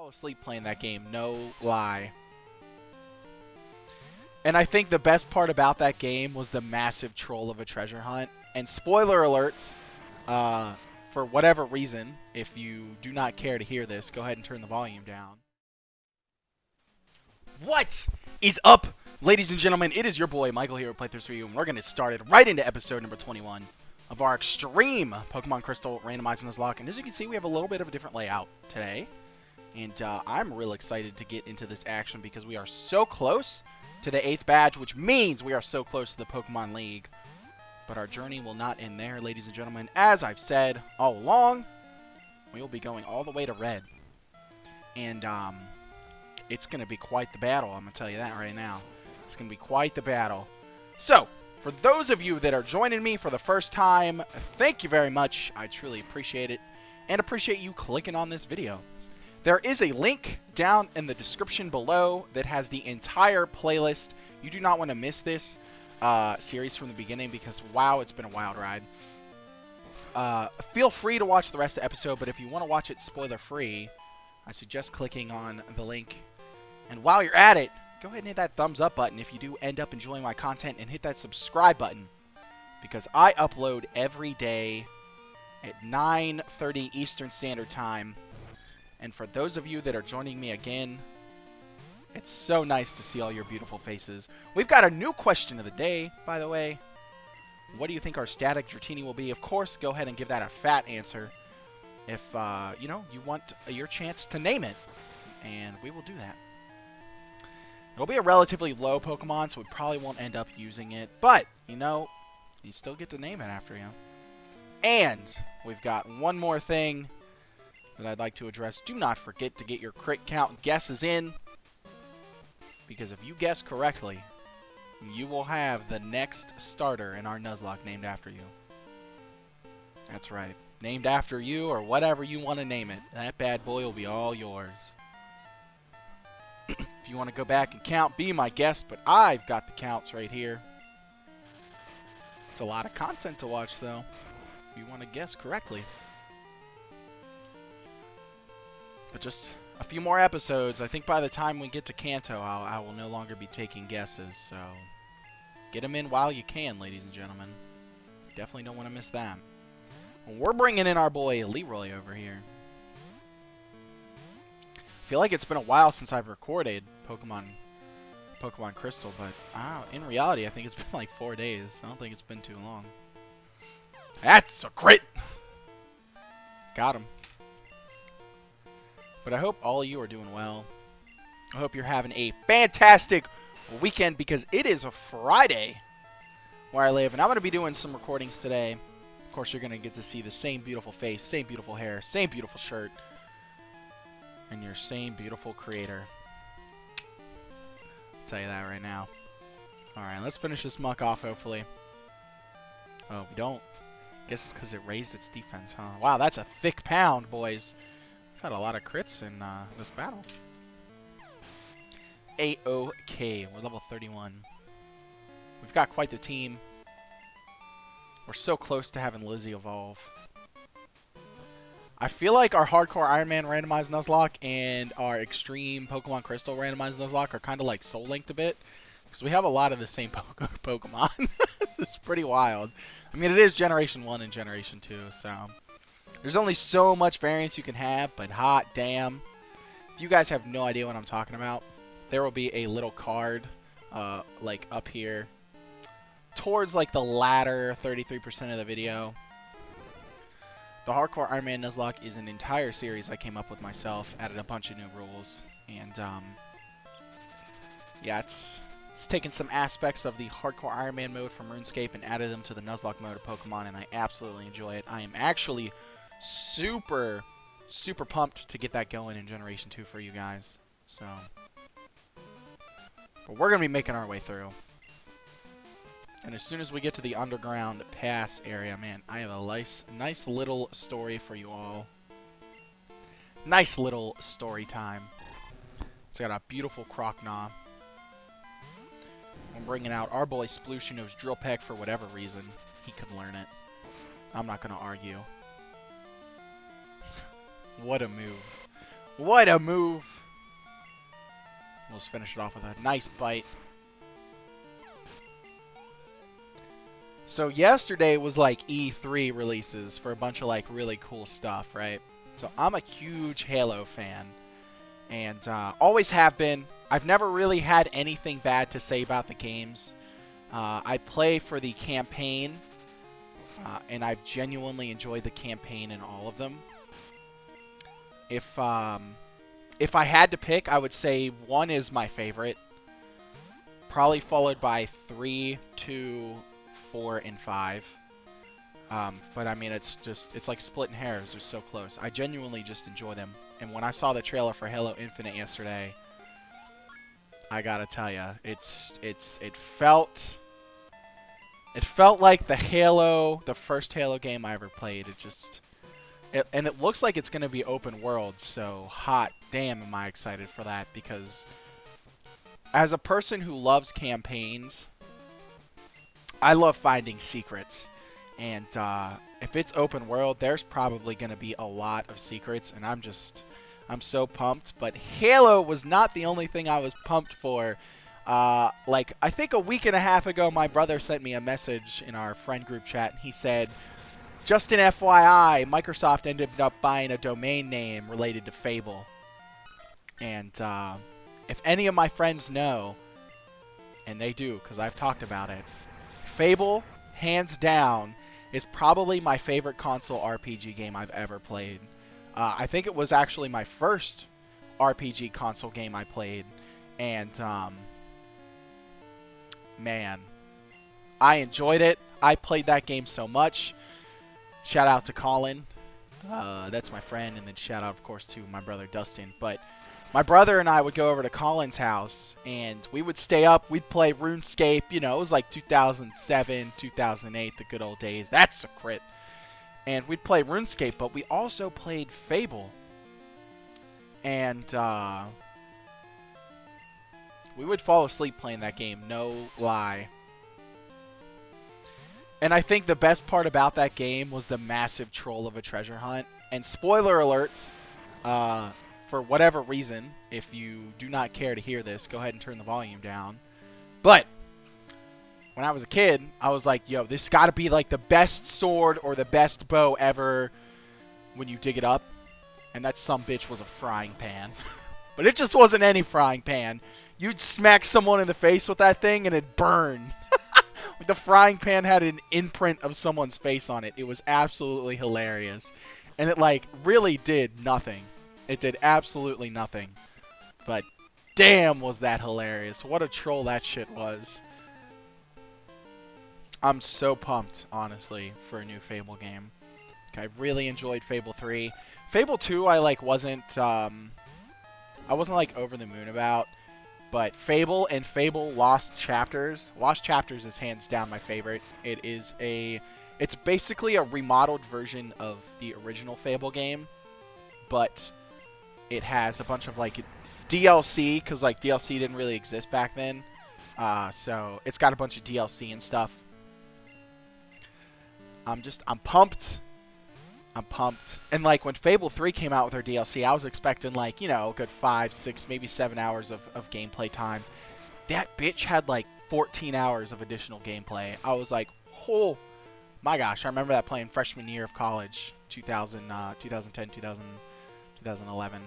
fall asleep playing that game, no lie. And I think the best part about that game was the massive troll of a treasure hunt. And spoiler alerts, for whatever reason, if you do not care to hear this, go ahead and turn the volume down. What is up, ladies and gentlemen? It is your boy Michael here with Playthroughs for You, and we're going to get started right into episode number 21 of our extreme Pokemon Crystal Randomizer Nuzlocke. And as you can see, we have a little bit of a different layout today. And I'm real excited to get into this action because we are so close to the 8th badge, which means we are so close to the Pokemon League. But our journey will not end there, ladies and gentlemen. As I've said all along, we will be going all the way to Red. And it's going to be quite the battle, I'm going to tell you that right now. It's going to be quite the battle. So, for those of you that are joining me for the first time, thank you very much. I truly appreciate it. And appreciate you clicking on this video. There is a link down in the description below that has the entire playlist. You do not want to miss this series from the beginning because, wow, it's been a wild ride. Feel free to watch the rest of the episode, but if you want to watch it spoiler-free, I suggest clicking on the link. And while you're at it, go ahead and hit that thumbs up button if you do end up enjoying my content, and hit that subscribe button because I upload every day at 9:30 Eastern Standard Time. And for those of you that are joining me again, it's so nice to see all your beautiful faces. We've got a new question of the day, by the way. What do you think our static Dratini will be? Of course, go ahead and give that a fat answer if, you know, you want your chance to name it. And we will do that. It'll be a relatively low Pokemon, so we probably won't end up using it. But, you know, you still get to name it after you. And we've got one more thing that I'd like to address. Do not forget to get your crit count guesses in, because if you guess correctly, you will have the next starter in our Nuzlocke named after you. That's right. Named after you, or whatever you want to name it. That bad boy will be all yours. If you want to go back and count, be my guest, but I've got the counts right here. It's a lot of content to watch, though, if you want to guess correctly. But just a few more episodes. I think by the time we get to Kanto, I will no longer be taking guesses. So get them in while you can, ladies and gentlemen. Definitely don't want to miss that. Well, we're bringing in our boy Leroy over here. I feel like it's been a while since I've recorded Pokemon Crystal, but in reality, I think it's been like 4 days. I don't think it's been too long. That's a crit! Got him. But I hope all of you are doing well. I hope you're having a fantastic weekend because it is a Friday where I live. And I'm going to be doing some recordings today. Of course, you're going to get to see the same beautiful face, same beautiful hair, same beautiful shirt, and your same beautiful creator. I'll tell you that right now. Alright, let's finish this muck off, hopefully. Oh, we don't. Guess it's because it raised its defense, huh? Wow, that's a thick pound, boys. Had a lot of crits in this battle. A-OK. We're level 31. We've got quite the team. We're so close to having Lizzie evolve. I feel like our Hardcore Iron Man Randomized Nuzlocke and our Extreme Pokemon Crystal Randomized Nuzlocke are kind of like soul-linked a bit. Because we have a lot of the same Pokemon. It's pretty wild. I mean, it is Generation 1 and Generation 2, so there's only so much variance you can have, but hot damn. If you guys have no idea what I'm talking about, there will be a little card, like up here, towards like the latter 33% of the video. The Hardcore Iron Man Nuzlocke is an entire series I came up with myself, added a bunch of new rules, and yeah, it's taken some aspects of the Hardcore Iron Man mode from RuneScape and added them to the Nuzlocke mode of Pokemon, and I absolutely enjoy it. I am actually super pumped to get that going in Generation 2 for you guys. So, but we're going to be making our way through. And as soon as we get to the underground pass area, man, I have a nice little story for you all. Nice little story time. It's got a beautiful Croconaw. I'm bringing out our boy Sploosh, who knows Drill Peck for whatever reason. He could learn it. I'm not going to argue. What a move. What a move. Let's finish it off with a nice bite. So yesterday was like E3 releases for a bunch of like really cool stuff, right? So I'm a huge Halo fan. And always have been. I've never really had anything bad to say about the games. I play for the campaign. And I've genuinely enjoyed the campaign in all of them. If I had to pick, I would say 1 is my favorite. Probably followed by 3, 2, 4, and 5. But I mean, it's like splitting hairs. They're so close. I genuinely just enjoy them. And when I saw the trailer for Halo Infinite yesterday, I gotta tell you, it felt like the first Halo game I ever played. And it looks like it's gonna be open world. So hot damn, am I excited for that? Because as a person who loves campaigns, I love finding secrets. And if it's open world, there's probably going to be a lot of secrets, and I'm so pumped. But Halo was not the only thing I was pumped for. Like, I think a week and a half ago, my brother sent me a message in our friend group chat, and he said, just an FYI, Microsoft ended up buying a domain name related to Fable. And if any of my friends know, and they do, because I've talked about it, Fable, hands down, is probably my favorite console RPG game I've ever played. I think it was actually my first RPG console game I played. And, man, I enjoyed it. I played that game so much. Shout out to Colin. That's my friend. And then shout out, of course, to my brother Dustin. But my brother and I would go over to Colin's house, and we would stay up. We'd play RuneScape. You know, it was like 2007, 2008, the good old days. That's a crit. And we'd play RuneScape, but we also played Fable. And we would fall asleep playing that game, no lie. And I think the best part about that game was the massive troll of a treasure hunt. And spoiler alerts, for whatever reason, if you do not care to hear this, go ahead and turn the volume down. But when I was a kid, I was like, yo, this got to be like the best sword or the best bow ever when you dig it up. And that sumbitch was a frying pan. But it just wasn't any frying pan. You'd smack someone in the face with that thing and it'd burn. The frying pan had an imprint of someone's face on it. It was absolutely hilarious. And it, like, really did nothing. It did absolutely nothing. But damn, was that hilarious. What a troll that shit was. I'm so pumped, honestly, for a new Fable game. I really enjoyed Fable 3. Fable 2, I wasn't like over the moon about. But Fable and Fable Lost Chapters. Lost Chapters is hands down my favorite. It's basically a remodeled version of the original Fable game, but it has a bunch of like DLC, because like DLC didn't really exist back then. So it's got a bunch of DLC and stuff. I'm pumped. I'm pumped. And like when Fable 3 came out with their DLC, I was expecting like, you know, a good 5, 6, maybe 7 hours of gameplay time. That bitch had like 14 hours of additional gameplay. I was like, oh my gosh, I remember that playing freshman year of college, 2010, 2011.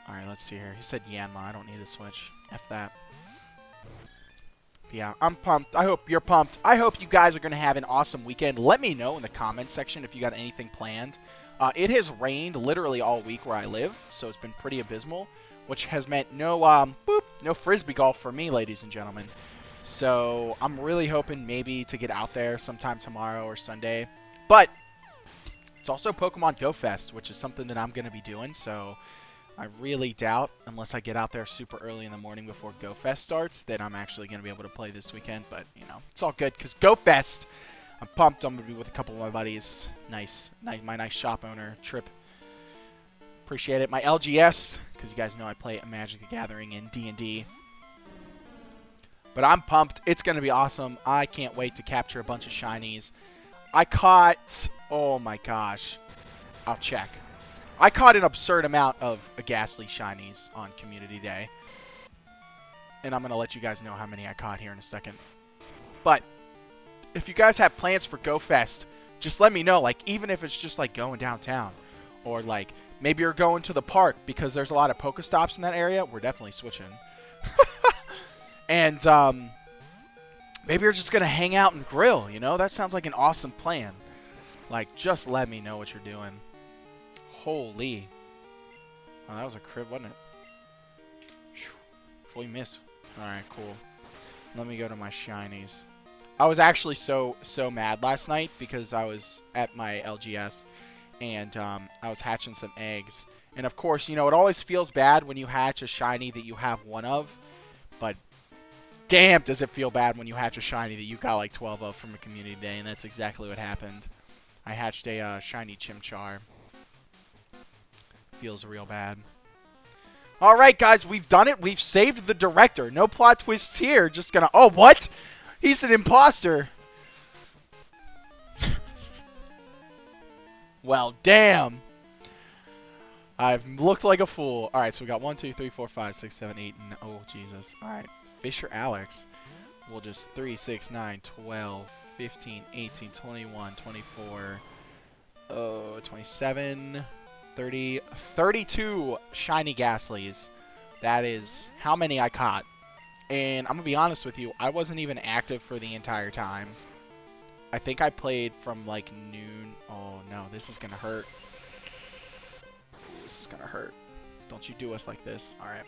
Alright, let's see here. He said Yanma. I don't need a Switch. F that. Yeah, I'm pumped. I hope you're pumped. I hope you guys are going to have an awesome weekend. Let me know in the comments section if you got anything planned. It has rained literally all week where I live, so it's been pretty abysmal, which has meant no Frisbee golf for me, ladies and gentlemen. So I'm really hoping maybe to get out there sometime tomorrow or Sunday. But it's also Pokemon Go Fest, which is something that I'm going to be doing, so I really doubt, unless I get out there super early in the morning before Go Fest starts, that I'm actually going to be able to play this weekend. But, you know, it's all good, because Go Fest, I'm pumped. I'm going to be with a couple of my buddies. My nice shop owner, Trip. Appreciate it. My LGS, because you guys know I play Magic the Gathering and D&D. But I'm pumped. It's going to be awesome. I can't wait to capture a bunch of shinies. I caught, oh my gosh, I'll check. I caught an absurd amount of Ghastly shinies on Community Day. And I'm going to let you guys know how many I caught here in a second. But if you guys have plans for Go Fest, just let me know. Like, even if it's just like going downtown. Or like, maybe you're going to the park because there's a lot of Pokestops in that area. We're definitely switching. And maybe you're just going to hang out and grill, you know? That sounds like an awesome plan. Like, just let me know what you're doing. Holy. Oh, that was a crib, wasn't it? Fully missed. Alright, cool. Let me go to my shinies. I was actually so mad last night because I was at my LGS and I was hatching some eggs. And of course, you know, it always feels bad when you hatch a shiny that you have one of. But damn, does it feel bad when you hatch a shiny that you got like 12 of from a Community Day. And that's exactly what happened. I hatched a shiny Chimchar. Feels real bad. Alright, guys, we've done it. We've saved the director. No plot twists here. Just gonna... Oh, what? He's an imposter. Well, damn. I've looked like a fool. Alright, so we got 1, 2, 3, 4, 5, 6, 7, 8, and... Oh, Jesus. Alright. Fisher Alex. We'll just 3, 6, 9, 12, 15, 18, 21, 24, 27... 30, 32 shiny Ghastlies. That is how many I caught. And I'm going to be honest with you, I wasn't even active for the entire time. I think I played from like noon. Oh no, this is going to hurt. This is going to hurt. Don't you do us like this. Alright.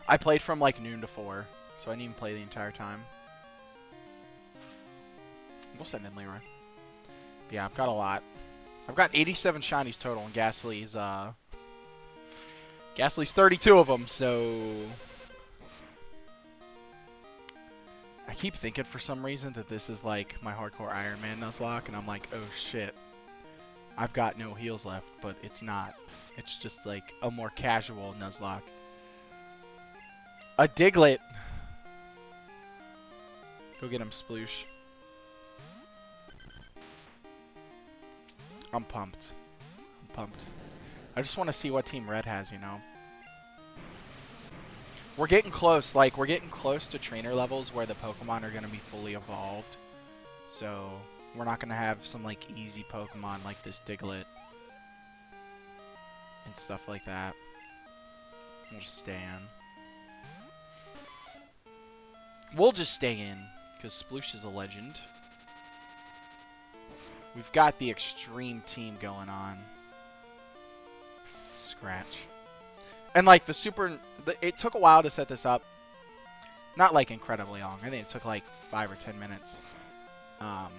I played from like noon to 4, so I didn't even play the entire time. We'll send in Leroy. Yeah, I've got a lot. I've got 87 shinies total, and Ghastly's 32 of them, so... I keep thinking for some reason that this is like my hardcore Iron Man Nuzlocke, and I'm like, oh shit. I've got no heals left, but it's not. It's just like a more casual Nuzlocke. A Diglett! Go get him, Sploosh. I'm pumped. I'm pumped. I just want to see what Team Red has, you know. We're getting close. Like, we're getting close to trainer levels where the Pokemon are going to be fully evolved. So, we're not going to have some, like, easy Pokemon like this Diglett. And stuff like that. We'll just stay in. We'll just stay in. Because Sploosh is a legend. We've got the extreme team going on. Scratch. And like the it took a while to set this up. Not like incredibly long. I think it took like 5 or 10 minutes. But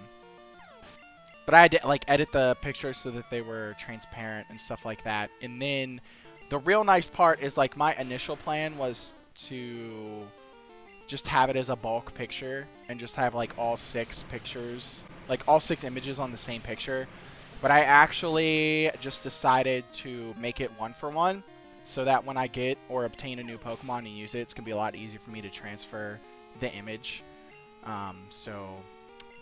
I had to like edit the pictures so that they were transparent and stuff like that. And then the real nice part is like my initial plan was to just have it as a bulk picture and just have like all 6 pictures. Like, all 6 images on the same picture. But I actually just decided to make it 1-for-1. So that when I get or obtain a new Pokemon and use it, it's going to be a lot easier for me to transfer the image. So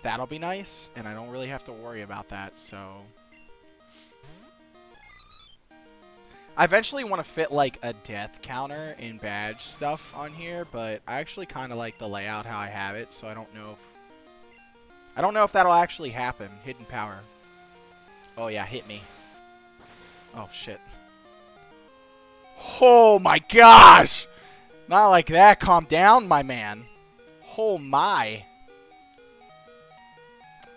that'll be nice. And I don't really have to worry about that. So I eventually want to fit, like, a death counter and badge stuff on here. But I actually kind of like the layout how I have it. So I don't know if that'll actually happen. Hidden power. Oh yeah, hit me. Oh shit. Oh my gosh! Not like that. Calm down, my man. Oh my.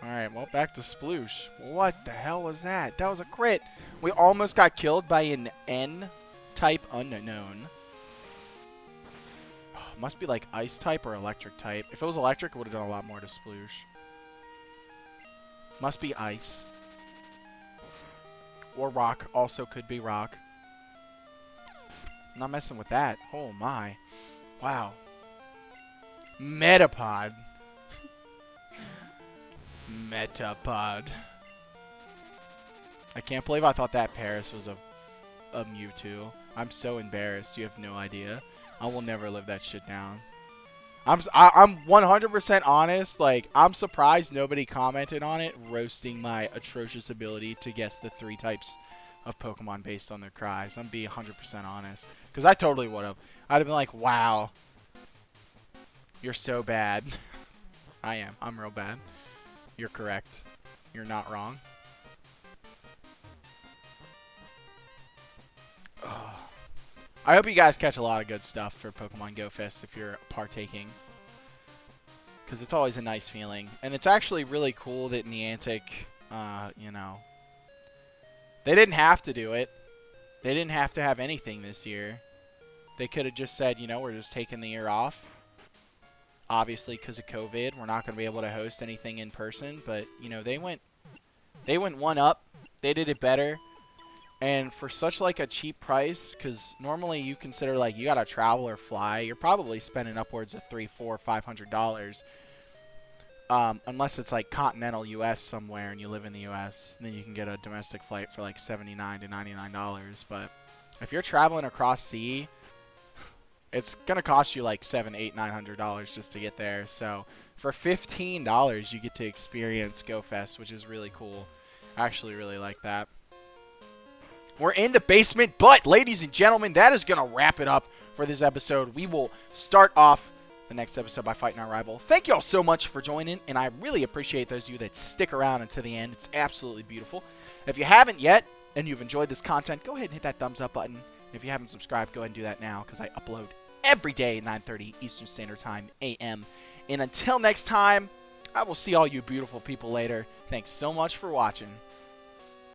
Alright, well, back to Sploosh. What the hell was that? That was a crit. We almost got killed by an N-type unknown. Oh, must be like ice type or electric type. If it was electric, it would have done a lot more to Sploosh. Must be ice. Or rock. Also could be rock. I'm not messing with that. Oh my. Wow. Metapod. Metapod. I can't believe I thought that Paris was a Mewtwo. I'm so embarrassed. You have no idea. I will never live that shit down. I'm 100% honest. Like, I'm surprised nobody commented on it, roasting my atrocious ability to guess the 3 types of Pokemon based on their cries. I'm being 100% honest. Because I totally would have. I'd have been like, wow. You're so bad. I am. I'm real bad. You're correct. You're not wrong. Ugh. I hope you guys catch a lot of good stuff for Pokemon Go Fest if you're partaking. Because it's always a nice feeling. And it's actually really cool that Niantic, you know, they didn't have to do it. They didn't have to have anything this year. They could have just said, you know, we're just taking the year off. Obviously, because of COVID, we're not going to be able to host anything in person. But, you know, they went one up. They did it better. And for such, like, a cheap price, because normally you consider, like, you got to travel or fly, you're probably spending upwards of $300, $400, $500. Unless it's, like, continental U.S. somewhere and you live in the U.S. Then you can get a domestic flight for, like, $79 to $99. But if you're traveling across sea, it's going to cost you, like, $700, $800, $900 just to get there. So for $15, you get to experience GoFest, which is really cool. I actually really like that. We're in the basement, but, ladies and gentlemen, that is going to wrap it up for this episode. We will start off the next episode by fighting our rival. Thank you all so much for joining, and I really appreciate those of you that stick around until the end. It's absolutely beautiful. If you haven't yet, and you've enjoyed this content, go ahead and hit that thumbs up button. If you haven't subscribed, go ahead and do that now, because I upload every day at 9:30 Eastern Standard Time, a.m. And until next time, I will see all you beautiful people later. Thanks so much for watching.